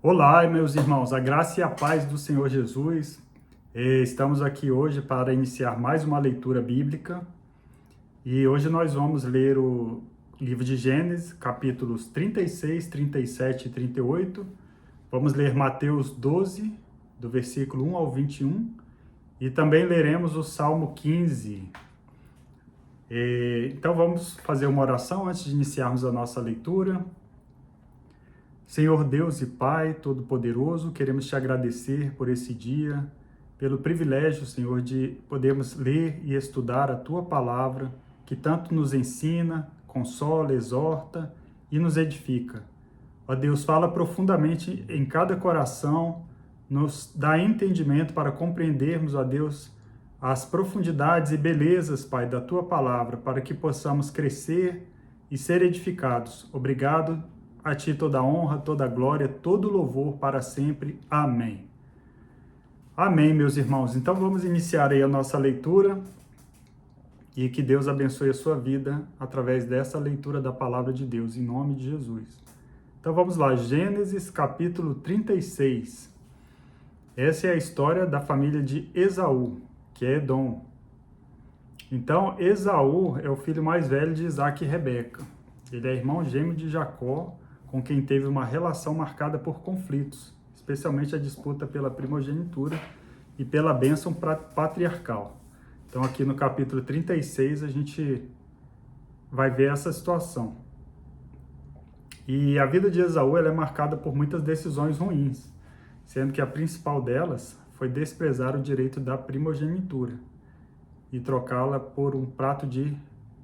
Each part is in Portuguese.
Olá, meus irmãos, a graça e a paz do Senhor Jesus. Estamos aqui hoje para iniciar mais uma leitura bíblica e hoje nós vamos ler o livro de Gênesis, capítulos 36, 37 e 38. Vamos ler Mateus 12, do versículo 1 ao 21 e também leremos o Salmo 15. Então vamos fazer uma oração antes de iniciarmos a nossa leitura. Senhor Deus e Pai Todo-Poderoso, queremos te agradecer por esse dia, pelo privilégio, Senhor, de podermos ler e estudar a Tua Palavra, que tanto nos ensina, consola, exorta e nos edifica. Ó Deus, fala profundamente em cada coração, nos dá entendimento para compreendermos, ó Deus, as profundidades e belezas, Pai, da Tua Palavra, para que possamos crescer e ser edificados. Obrigado. A Ti toda a honra, toda a glória, todo o louvor para sempre. Amém. Amém, meus irmãos. Então vamos iniciar aí a nossa leitura e que Deus abençoe a sua vida através dessa leitura da palavra de Deus, em nome de Jesus. Então vamos lá, Gênesis capítulo 36. Essa é a história da família de Esaú, que é Edom. Então, Esaú é o filho mais velho de Isaque e Rebeca. Ele é irmão gêmeo de Jacó, com quem teve uma relação marcada por conflitos, especialmente a disputa pela primogenitura e pela bênção patriarcal. Então, aqui no capítulo 36, a gente vai ver essa situação. E a vida de Esaú ela é marcada por muitas decisões ruins, sendo que a principal delas foi desprezar o direito da primogenitura e trocá-la por um prato de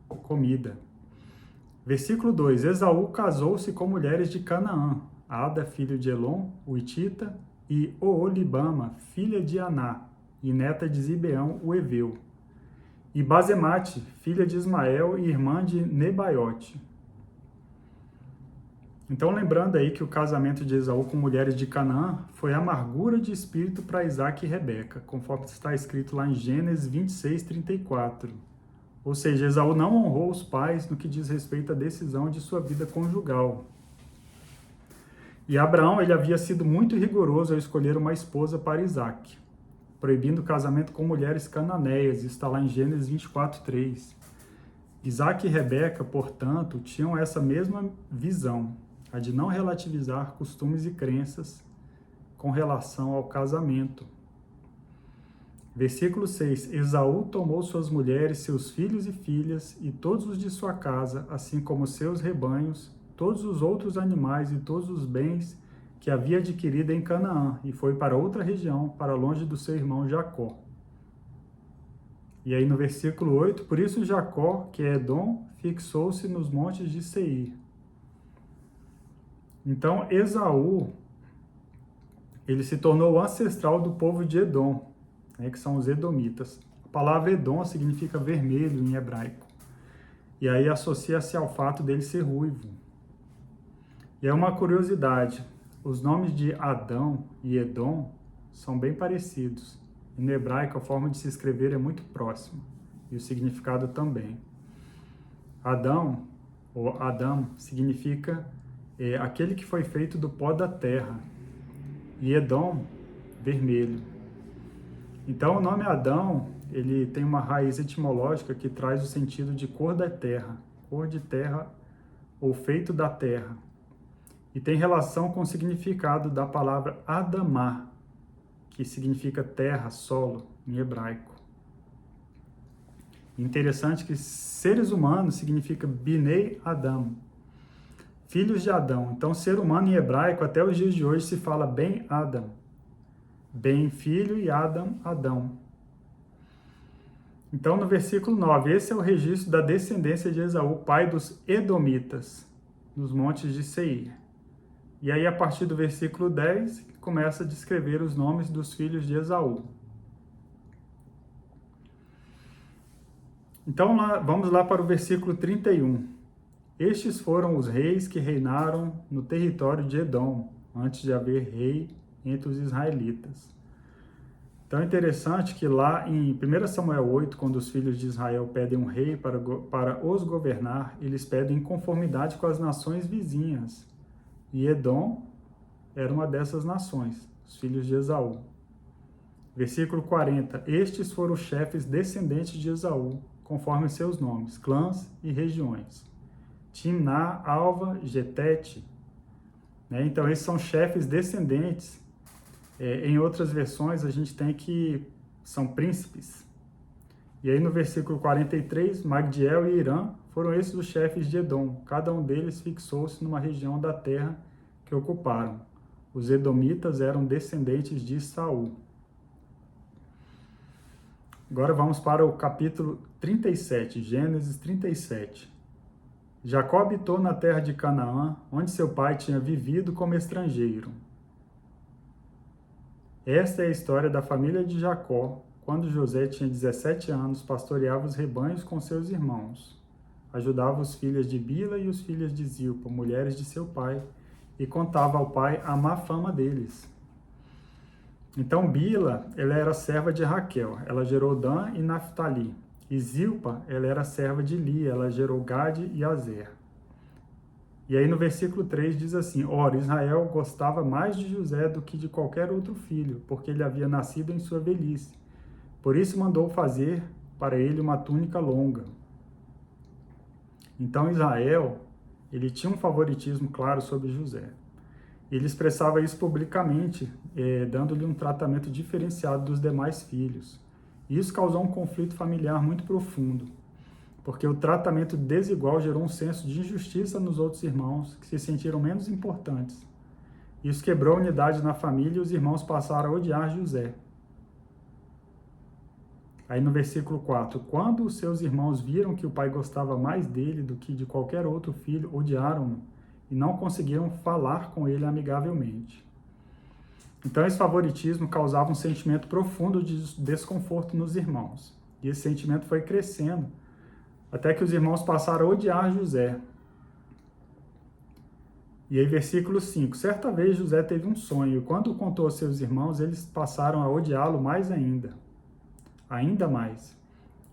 comida. Versículo 2. Esaú casou-se com mulheres de Canaã, Ada, filho de Elon, o Hitita, e Oolibama, filha de Aná, e neta de Zibeão, o Eveu, e Basemate, filha de Ismael e irmã de Nebaiote. Então, lembrando aí que o casamento de Esaú com mulheres de Canaã foi amargura de espírito para Isaque e Rebeca, conforme está escrito lá em Gênesis 26, 34. Ou seja, Esaú não honrou os pais no que diz respeito à decisão de sua vida conjugal. E Abraão ele havia sido muito rigoroso ao escolher uma esposa para Isaque, proibindo o casamento com mulheres cananeias, está lá em Gênesis 24, 3. Isaque e Rebeca, portanto, tinham essa mesma visão, a de não relativizar costumes e crenças com relação ao casamento. Versículo 6. Esaú tomou suas mulheres, seus filhos e filhas, e todos os de sua casa, assim como seus rebanhos, todos os outros animais e todos os bens que havia adquirido em Canaã, e foi para outra região, para longe do seu irmão Jacó. E aí no versículo 8, por isso Jacó, que é Edom, fixou-se nos montes de Seir. Então Esaú, ele se tornou ancestral do povo de Edom, que são os edomitas. A palavra Edom significa vermelho em hebraico. E aí associa-se ao fato dele ser ruivo. E é uma curiosidade, os nomes de Adão e Edom são bem parecidos. E no hebraico a forma de se escrever é muito próxima. E o significado também. Adão, ou Adão, significa aquele que foi feito do pó da terra. E Edom, vermelho. Então, o nome Adão, ele tem uma raiz etimológica que traz o sentido de cor da terra, cor de terra ou feito da terra. E tem relação com o significado da palavra Adamá, que significa terra, solo, em hebraico. Interessante que seres humanos significa Binei Adam, filhos de Adão. Então, ser humano em hebraico, até os dias de hoje, se fala Ben Adam. Ben, filho, e Adam, Adão. Então, no versículo 9, esse é o registro da descendência de Esaú, pai dos Edomitas, nos montes de Seir. E aí, a partir do versículo 10, começa a descrever os nomes dos filhos de Esaú. Então, vamos lá para o versículo 31. Estes foram os reis que reinaram no território de Edom, antes de haver rei entre os israelitas. Então é interessante que lá em 1 Samuel 8, quando os filhos de Israel pedem um rei para os governar, eles pedem em conformidade com as nações vizinhas. E Edom era uma dessas nações, os filhos de Esaú. Versículo 40. Estes foram os chefes descendentes de Esaú, conforme seus nomes, clãs e regiões. Timná, Alva, Getete. Então, esses são chefes descendentes. Em outras versões, a gente tem que são príncipes. E aí, no versículo 43, Magdiel e Irã foram esses os chefes de Edom. Cada um deles fixou-se numa região da terra que ocuparam. Os edomitas eram descendentes de Saul. Agora vamos para o capítulo 37, Gênesis 37. Jacó habitou na terra de Canaã, onde seu pai tinha vivido como estrangeiro. Esta é a história da família de Jacó, quando José tinha 17 anos, pastoreava os rebanhos com seus irmãos. Ajudava os filhos de Bila e os filhos de Zilpa, mulheres de seu pai, e contava ao pai a má fama deles. Então Bila, ela era serva de Raquel, ela gerou Dan e Naphtali. E Zilpa, ela era serva de Lia, ela gerou Gade e Azer. E aí no versículo 3 diz assim: Ora, Israel gostava mais de José do que de qualquer outro filho, porque ele havia nascido em sua velhice. Por isso mandou fazer para ele uma túnica longa. Então Israel, ele tinha um favoritismo claro sobre José. Ele expressava isso publicamente, dando-lhe um tratamento diferenciado dos demais filhos. E isso causou um conflito familiar muito profundo, porque o tratamento desigual gerou um senso de injustiça nos outros irmãos, que se sentiram menos importantes. Isso quebrou a unidade na família e os irmãos passaram a odiar José. Aí no versículo 4, quando os seus irmãos viram que o pai gostava mais dele do que de qualquer outro filho, odiaram-no e não conseguiram falar com ele amigavelmente. Então esse favoritismo causava um sentimento profundo de desconforto nos irmãos. E esse sentimento foi crescendo, até que os irmãos passaram a odiar José. E aí versículo 5, certa vez José teve um sonho, e quando o contou aos seus irmãos, eles passaram a odiá-lo mais ainda mais.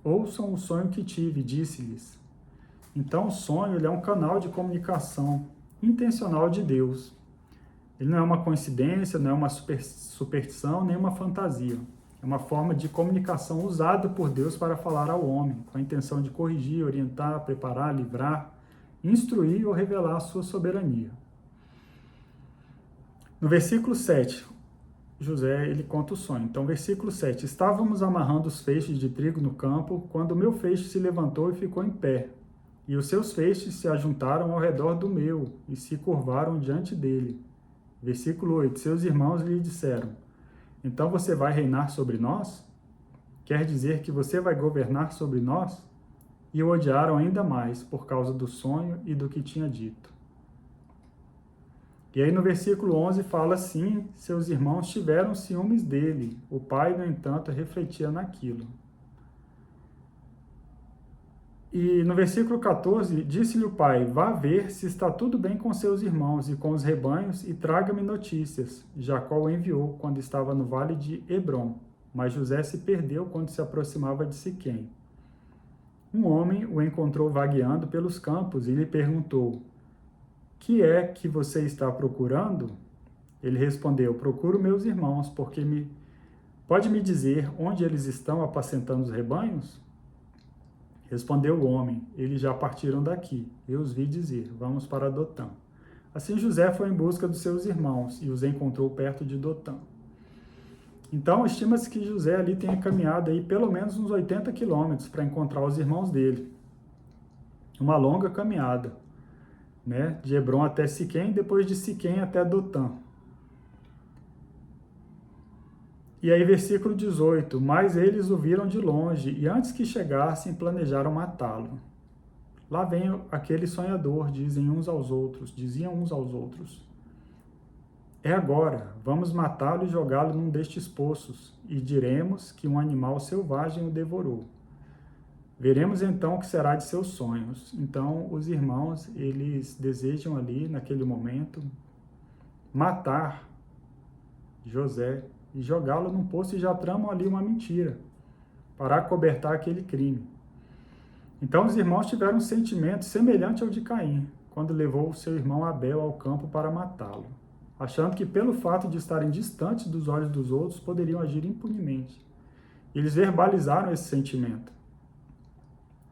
Ouçam o sonho que tive, disse-lhes. Então o sonho ele é um canal de comunicação intencional de Deus. Ele não é uma coincidência, não é uma superstição, nem uma fantasia. É uma forma de comunicação usada por Deus para falar ao homem, com a intenção de corrigir, orientar, preparar, livrar, instruir ou revelar a sua soberania. No versículo 7, José ele conta o sonho. Então, versículo 7. Estávamos amarrando os feixes de trigo no campo, quando o meu feixe se levantou e ficou em pé. E os seus feixes se ajuntaram ao redor do meu e se curvaram diante dele. Versículo 8. Seus irmãos lhe disseram: Então você vai reinar sobre nós? Quer dizer que você vai governar sobre nós? E o odiaram ainda mais por causa do sonho e do que tinha dito. E aí no versículo 11 fala assim: seus irmãos tiveram ciúmes dele. O pai, no entanto, refletia naquilo. E no versículo 14, disse-lhe o pai: vá ver se está tudo bem com seus irmãos e com os rebanhos e traga-me notícias. Jacó o enviou quando estava no vale de Hebrom, mas José se perdeu quando se aproximava de Siquém. Um homem o encontrou vagueando pelos campos e lhe perguntou: que é que você está procurando? Ele respondeu: procuro meus irmãos, porque pode me dizer onde eles estão apacentando os rebanhos? Respondeu o homem: eles já partiram daqui. Eu os vi dizer: vamos para Dotã. Assim José foi em busca dos seus irmãos e os encontrou perto de Dotã. Então, estima-se que José ali tenha caminhado aí pelo menos uns 80 quilômetros para encontrar os irmãos dele. Uma longa caminhada, né? De Hebrom até Siquém, depois de Siquém até Dotã. E aí, versículo 18, mas eles o viram de longe, e antes que chegassem, planejaram matá-lo. Lá vem aquele sonhador, diziam uns aos outros. É agora, vamos matá-lo e jogá-lo num destes poços, e diremos que um animal selvagem o devorou. Veremos então o que será de seus sonhos. Então, os irmãos, eles desejam ali, naquele momento, matar José e jogá-lo num poço e já tramam ali uma mentira para acobertar aquele crime. Então, os irmãos tiveram um sentimento semelhante ao de Caim, quando levou o seu irmão Abel ao campo para matá-lo. achando que pelo fato de estarem distantes dos olhos dos outros, poderiam agir impunemente. Eles verbalizaram esse sentimento.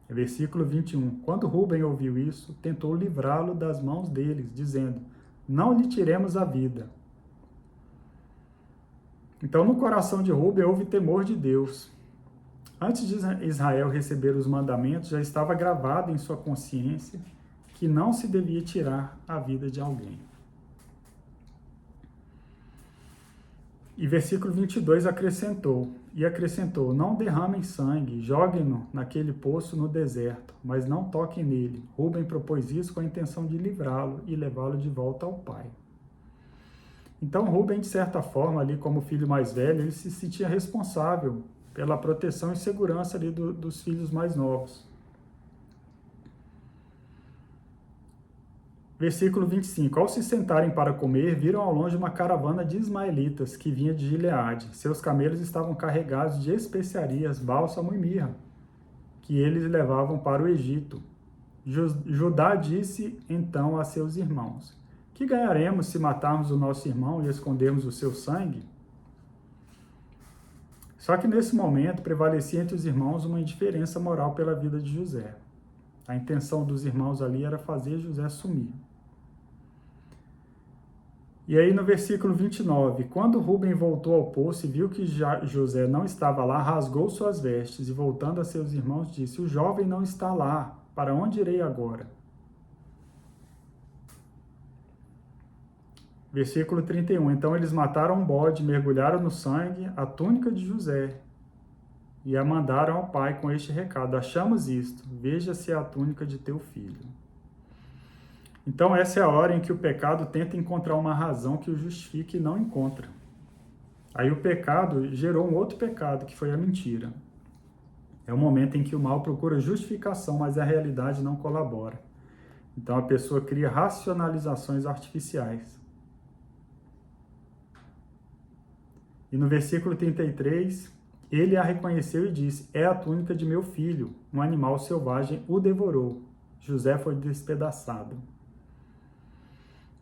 Versículo 21. Quando Rúben ouviu isso, tentou livrá-lo das mãos deles, dizendo: não lhe tiremos a vida. Então, no coração de Rúben houve temor de Deus. Antes de Israel receber os mandamentos, já estava gravado em sua consciência que não se devia tirar a vida de alguém. E versículo 22 acrescentou, não derramem sangue, joguem-no naquele poço no deserto, mas não toquem nele. Rúben propôs isso com a intenção de livrá-lo e levá-lo de volta ao pai. Então Rúben, de certa forma, ali como filho mais velho, ele se sentia responsável pela proteção e segurança ali dos filhos mais novos. Versículo 25. Ao se sentarem para comer, viram ao longe uma caravana de ismaelitas que vinha de Gileade. Seus camelos estavam carregados de especiarias, bálsamo e mirra, que eles levavam para o Egito. Judá disse então a seus irmãos: que ganharemos se matarmos o nosso irmão e escondermos o seu sangue? Só que nesse momento prevalecia entre os irmãos uma indiferença moral pela vida de José. A intenção dos irmãos ali era fazer José sumir. E aí no versículo 29, quando Rúben voltou ao poço e viu que José não estava lá, rasgou suas vestes e voltando a seus irmãos disse: o jovem não está lá, para onde irei agora? Versículo 31, então eles mataram um bode, mergulharam no sangue a túnica de José e a mandaram ao pai com este recado: achamos isto, veja se é a túnica de teu filho. Então essa é a hora em que o pecado tenta encontrar uma razão que o justifique e não encontra. Aí o pecado gerou um outro pecado, que foi a mentira. É o momento em que o mal procura justificação, mas a realidade não colabora. Então a pessoa cria racionalizações artificiais. E no versículo 33, ele a reconheceu e disse: é a túnica de meu filho, um animal selvagem o devorou. José foi despedaçado.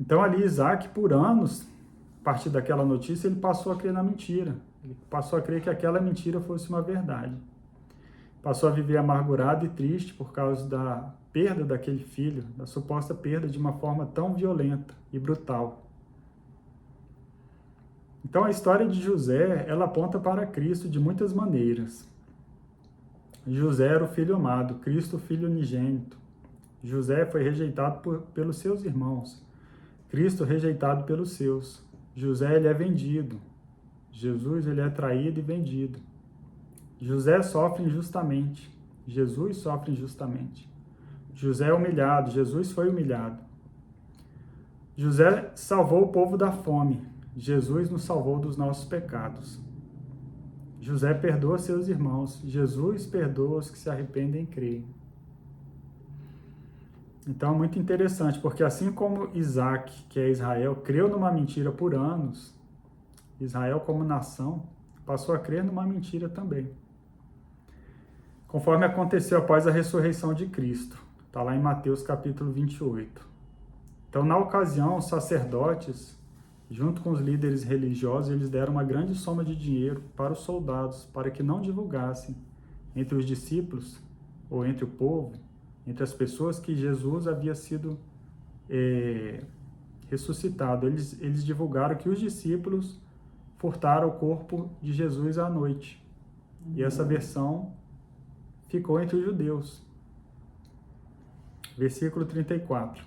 Então ali Isaac, por anos, a partir daquela notícia, ele passou a crer na mentira. Ele passou a crer que aquela mentira fosse uma verdade. Passou a viver amargurado e triste por causa da perda daquele filho, da suposta perda de uma forma tão violenta e brutal. Então a história de José, ela aponta para Cristo de muitas maneiras. José era o filho amado, Cristo o filho unigênito. José foi rejeitado pelos seus irmãos. Cristo rejeitado pelos seus. José, ele é vendido. Jesus, ele é traído e vendido. José sofre injustamente. Jesus sofre injustamente. José é humilhado. Jesus foi humilhado. José salvou o povo da fome. Jesus nos salvou dos nossos pecados. José perdoa seus irmãos. Jesus perdoa os que se arrependem e creem. Então é muito interessante, porque assim como Isaac, que é Israel, creu numa mentira por anos, Israel como nação passou a crer numa mentira também. Conforme aconteceu após a ressurreição de Cristo. Está lá em Mateus capítulo 28. Então, na ocasião, os sacerdotes, junto com os líderes religiosos, eles deram uma grande soma de dinheiro para os soldados, para que não divulgassem entre os discípulos, ou entre o povo, entre as pessoas, que Jesus havia sido ressuscitado. Eles divulgaram que os discípulos furtaram o corpo de Jesus à noite. E essa versão ficou entre os judeus. Versículo 34.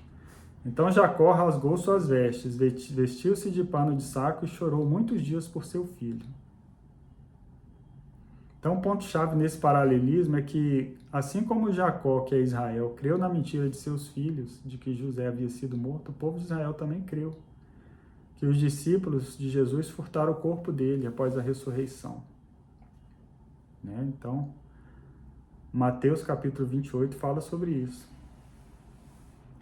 Então Jacó rasgou suas vestes, vestiu-se de pano de saco e chorou muitos dias por seu filho. Então, o ponto-chave nesse paralelismo é que, assim como Jacó, que é Israel, creu na mentira de seus filhos, de que José havia sido morto, o povo de Israel também creu que os discípulos de Jesus furtaram o corpo dele após a ressurreição. Então, Mateus capítulo 28 fala sobre isso.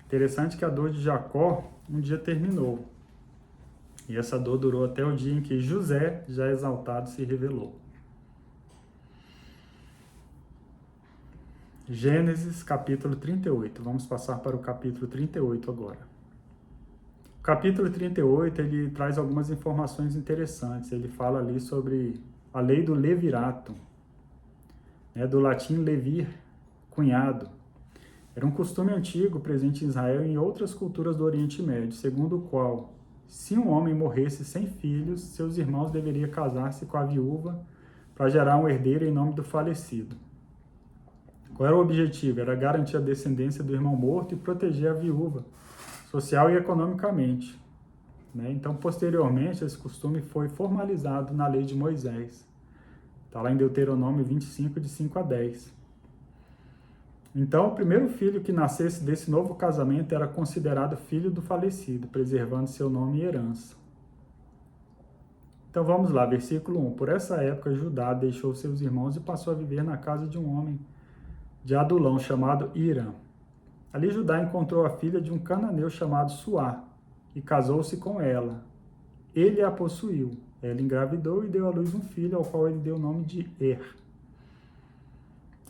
Interessante que a dor de Jacó um dia terminou. E essa dor durou até o dia em que José, já exaltado, se revelou. Gênesis capítulo 38. Vamos passar para o capítulo 38 agora. capítulo 38, ele traz algumas informações interessantes. Ele fala ali sobre a lei do levirato, né, do latim levir, cunhado. Era um costume antigo presente em Israel e em outras culturas do Oriente Médio, segundo o qual, se um homem morresse sem filhos, seus irmãos deveriam casar-se com a viúva para gerar um herdeiro em nome do falecido. Qual era o objetivo? Era garantir a descendência do irmão morto e proteger a viúva, social e economicamente, né? Então, posteriormente, esse costume foi formalizado na lei de Moisés. Está lá em Deuteronômio 25, de 5 a 10. Então, o primeiro filho que nascesse desse novo casamento era considerado filho do falecido, preservando seu nome e herança. Então, vamos lá, versículo 1. Por essa época, Judá deixou seus irmãos e passou a viver na casa de um homem de Adulão, chamado Irã. Ali, Judá encontrou a filha de um cananeu chamado Suá, e casou-se com ela. Ele a possuiu. Ela engravidou e deu à luz um filho, ao qual ele deu o nome de Er.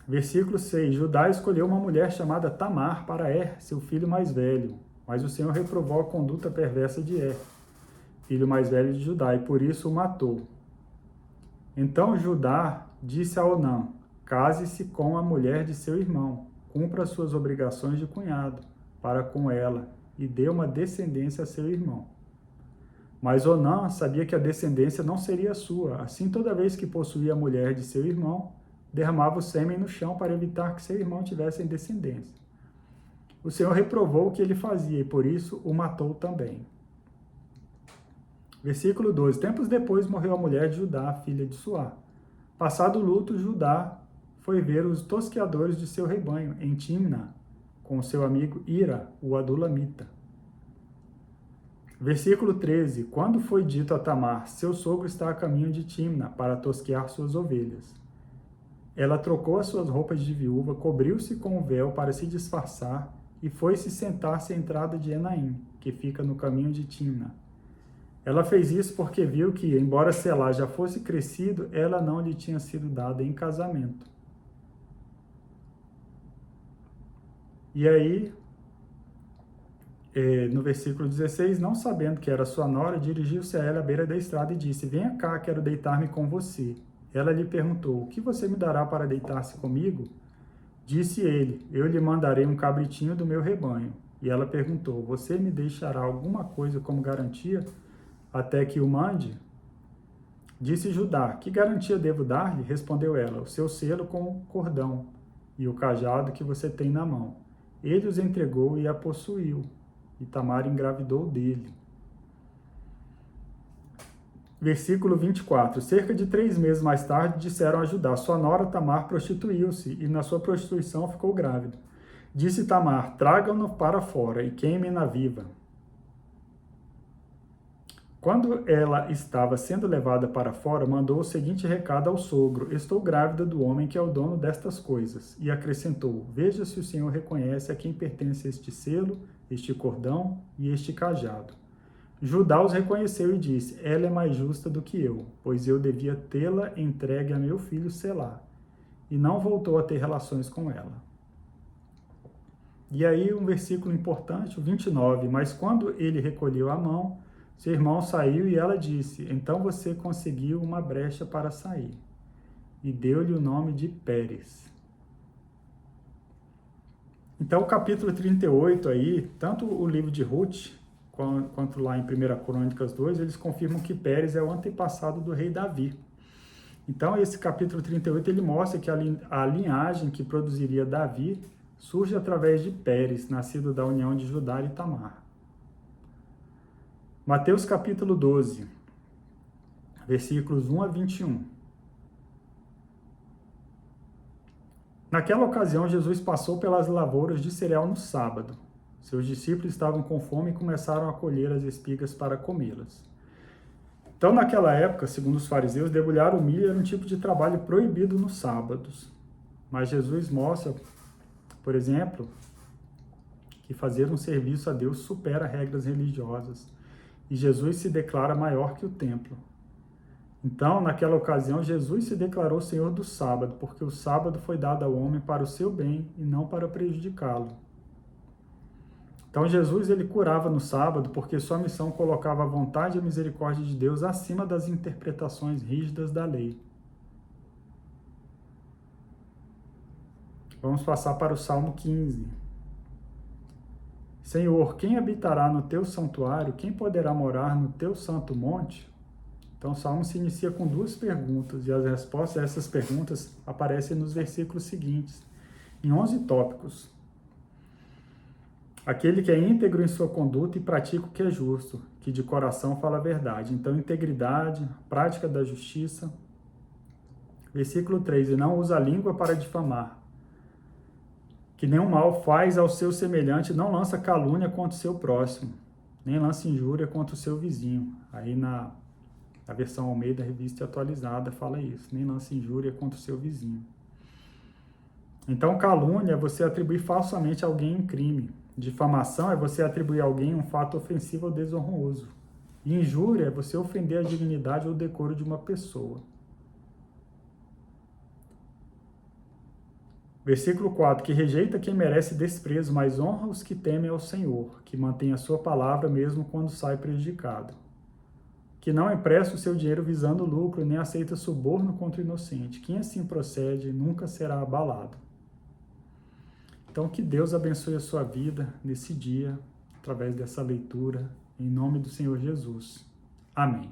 Versículo 6. Judá escolheu uma mulher chamada Tamar para Er, seu filho mais velho. Mas o Senhor reprovou a conduta perversa de Er, filho mais velho de Judá, e por isso o matou. Então Judá disse a Onã: case-se com a mulher de seu irmão, cumpra suas obrigações de cunhado para com ela, e dê uma descendência a seu irmão. Mas Onã sabia que a descendência não seria sua. Assim, toda vez que possuía a mulher de seu irmão, derramava o sêmen no chão para evitar que seu irmão tivesse descendência. O Senhor reprovou o que ele fazia e por isso o matou também. Versículo 12. Tempos depois morreu a mulher de Judá, filha de Suá. Passado o luto, Judá foi ver os tosqueadores de seu rebanho em Timna, com seu amigo Ira, o adulamita. Versículo 13. Quando foi dito a Tamar: seu sogro está a caminho de Timna para tosquear suas ovelhas. Ela trocou as suas roupas de viúva, cobriu-se com o véu para se disfarçar e foi-se sentar-se à entrada de Enaim, que fica no caminho de Timna. Ela fez isso porque viu que, embora Selá já fosse crescido, ela não lhe tinha sido dada em casamento. E aí, no versículo 16, não sabendo que era sua nora, dirigiu-se a ela à beira da estrada e disse: venha cá, quero deitar-me com você. Ela lhe perguntou: o que você me dará para deitar-se comigo? Disse ele: eu lhe mandarei um cabritinho do meu rebanho. E ela perguntou: você me deixará alguma coisa como garantia até que o mande? Disse Judá: que garantia devo dar-lhe? Respondeu ela: o seu selo com o cordão e o cajado que você tem na mão. Ele os entregou e a possuiu, e Tamar engravidou dele. Versículo 24. Cerca de 3 meses mais tarde, disseram a Judá: sua nora Tamar prostituiu-se, e na sua prostituição ficou grávida. Disse Tamar: tragam-no para fora e queimem-na viva. Quando ela estava sendo levada para fora, mandou o seguinte recado ao sogro: estou grávida do homem que é o dono destas coisas. E acrescentou: veja se o Senhor reconhece a quem pertence este selo, este cordão e este cajado. Judá os reconheceu e disse: ela é mais justa do que eu, pois eu devia tê-la entregue a meu filho Selá. E não voltou a ter relações com ela. E aí um versículo importante, o 29. Mas quando ele recolheu a mão, seu irmão saiu e ela disse: então você conseguiu uma brecha para sair. E deu-lhe o nome de Pérez. Então o capítulo 38 aí, tanto o livro de Ruth, quanto lá em 1 Crônicas 2, eles confirmam que Pérez é o antepassado do rei Davi. Então esse capítulo 38 ele mostra que a linhagem que produziria Davi surge através de Pérez, nascido da união de Judá e Tamar. Mateus capítulo 12, versículos 1 a 21. Naquela ocasião, Jesus passou pelas lavouras de cereal no sábado. Seus discípulos estavam com fome e começaram a colher as espigas para comê-las. Então, naquela época, segundo os fariseus, debulhar o milho era um tipo de trabalho proibido nos sábados. Mas Jesus mostra, por exemplo, que fazer um serviço a Deus supera regras religiosas. E Jesus se declara maior que o templo. Então, naquela ocasião, Jesus se declarou Senhor do sábado, porque o sábado foi dado ao homem para o seu bem e não para prejudicá-lo. Então Jesus ele curava no sábado porque sua missão colocava a vontade e a misericórdia de Deus acima das interpretações rígidas da lei. Vamos passar para o Salmo 15. Senhor, quem habitará no teu santuário? Quem poderá morar no teu santo monte? Então o Salmo se inicia com duas perguntas, e as respostas a essas perguntas aparecem nos versículos seguintes, em 11 tópicos. Aquele que é íntegro em sua conduta e pratica o que é justo, que de coração fala a verdade. Então, integridade, prática da justiça. Versículo 3, e não usa a língua para difamar, que nenhum mal faz ao seu semelhante, não lança calúnia contra o seu próximo, nem lança injúria contra o seu vizinho. Aí a versão Almeida, revista atualizada, fala isso, nem lança injúria contra o seu vizinho. Então, calúnia é você atribuir falsamente a alguém um crime. Difamação é você atribuir a alguém um fato ofensivo ou desonroso. E injúria é você ofender a dignidade ou decoro de uma pessoa. Versículo 4, que rejeita quem merece desprezo, mas honra os que temem ao Senhor, que mantém a sua palavra mesmo quando sai prejudicado. Que não empresta o seu dinheiro visando lucro, nem aceita suborno contra o inocente. Quem assim procede nunca será abalado. Então, que Deus abençoe a sua vida nesse dia, através dessa leitura, em nome do Senhor Jesus. Amém.